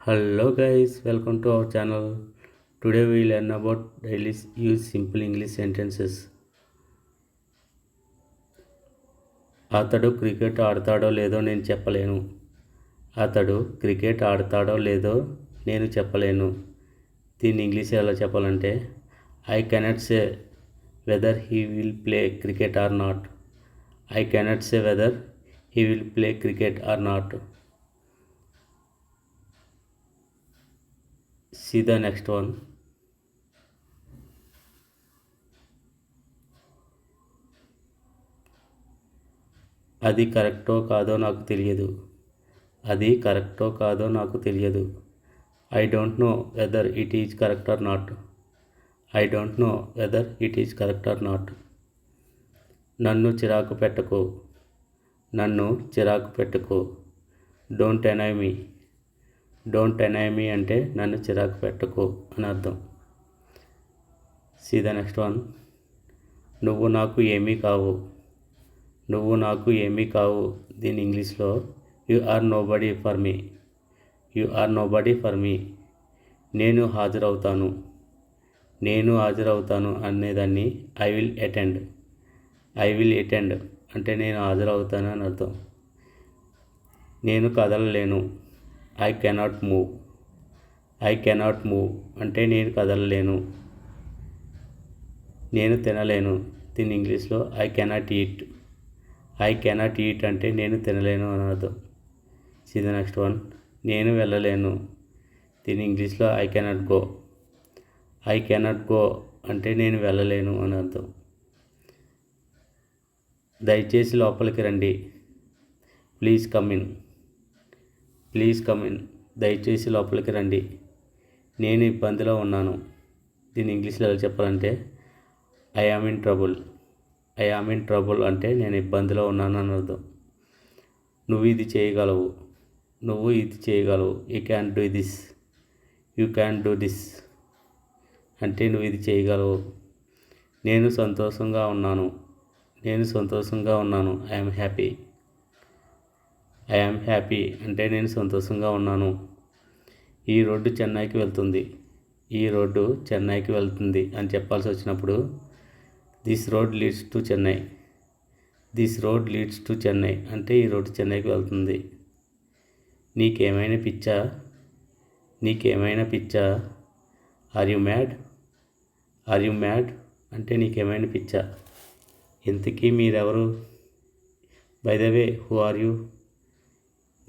Hello guys, welcome to our channel. Today we learn about daily use simple English sentences. అతడు cricket ఆడతాడో లేదో నేను చెప్పలేను. అతడు cricket ఆడతాడో లేదో నేను చెప్పలేను. దీన్ని ఇంగ్లీష్ ఎలా చెప్పాలంటే I cannot say whether he will play cricket or not. I cannot say whether he will play cricket or not. See the next one. అది కరెక్టో కాదో నాకు తెలియదు. అది కరెక్టో కాదో నాకు తెలియదు. I don't know whether it is correct or not. I don't know whether it is correct or not. నన్ను చిరాకు పెట్టకు. నన్ను చిరాకు పెట్టకు. Don't annoy me. Don't annoy me అంటే నన్ను చిరాకు పెట్టకు అని అర్థం. See the next one. నువ్వు నాకు ఏమీ కావు. నువ్వు నాకు ఏమీ కావు. దీని ఇంగ్లీష్లో you are nobody for me. You are nobody for me. నేను హాజరవుతాను. నేను హాజరవుతాను అనేదాన్ని I will attend. I will attend అంటే నేను హాజరవుతాను అని అర్థం. నేను కదలలేను. I cannot move. I cannot move అంటే నేను కదలలేను. నేను తినలేను. దీని ఇంగ్లీష్లో I cannot eat. I cannot eat అంటే నేను తినలేను అని అర్థం. See the next one. నేను వెళ్ళలేను. దీని ఇంగ్లీష్లో I cannot go. I cannot go అంటే నేను వెళ్ళలేను అని అర్థం. దయచేసి లోపలికి రండి. Please come in. Please come in. దయచేసి లోపలికి రండి. నేను ఇబ్బందిలో ఉన్నాను. దీని ఇంగ్లీష్లో ఎలా చెప్పాలంటే I am in trouble. I am in trouble అంటే నేను ఇబ్బందిలో ఉన్నాను అని అర్థం. నువ్వు ఇది చేయగలవు. నువ్వు ఇది చేయగలవు. You can do this. You can do this అంటే నువ్వు ఇది చేయగలవు. నేను సంతోషంగా ఉన్నాను. నేను సంతోషంగా ఉన్నాను. I am happy. I am happy అంటే నేను సంతోషంగా ఉన్నాను. ఈ రోడ్డు చెన్నైకి వెళ్తుంది. ఈ రోడ్డు చెన్నైకి వెళ్తుంది అని చెప్పాల్సి వచ్చినప్పుడు this road leads to Chennai. This road leads to Chennai అంటే ఈ రోడ్డు చెన్నైకి వెళ్తుంది. నీకేమైనా పిచ్చా? నీకేమైనా పిచ్చా? Are you mad? Are you mad అంటే నీకేమైనా పిచ్చా? ఇంతకీ మీరెవరు? By the way who are you?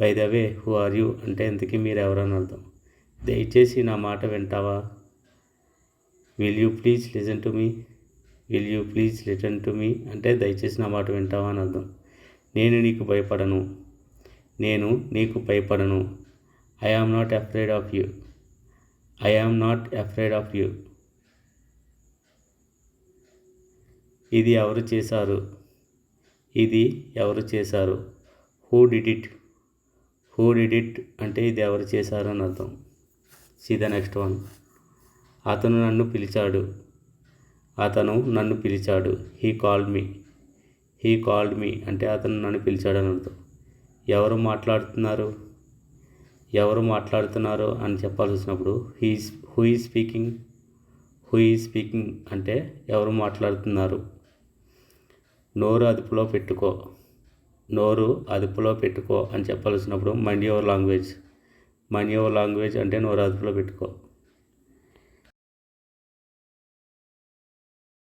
By the way who are you అంటే ఇంతకీ మీరెవరు అని అర్థం. దయచేసి నా మాట వింటావా? Will you please listen to me. Will you please listen to me అంటే దయచేసి నా మాట వింటావా అని అర్థం. నేను నీకు భయపడను. నేను నీకు భయపడను. I am not afraid of you. I am not afraid of you. ఇది ఎవరు చేశారు? ఇది ఎవరు చేశారు? Who did it. Who did it అంటే ఇది ఎవరు చేశారు అని అర్థం. See the next one. అతను నన్ను పిలిచాడు. అతను నన్ను పిలిచాడు. He called me. He called me అంటే అతను నన్ను పిలిచాడు అని అర్థం. ఎవరు మాట్లాడుతున్నారు? ఎవరు మాట్లాడుతున్నారు అని చెప్పాల్సి వచ్చినప్పుడు who is speaking. Who is speaking అంటే ఎవరు మాట్లాడుతున్నారు. నోరు అదుపులో పెట్టుకో. నోరు అదుపులో పెట్టుకో అని చెప్పాల్సినప్పుడు mind your language. Mind your language అంటే నోరు అదుపులో పెట్టుకో.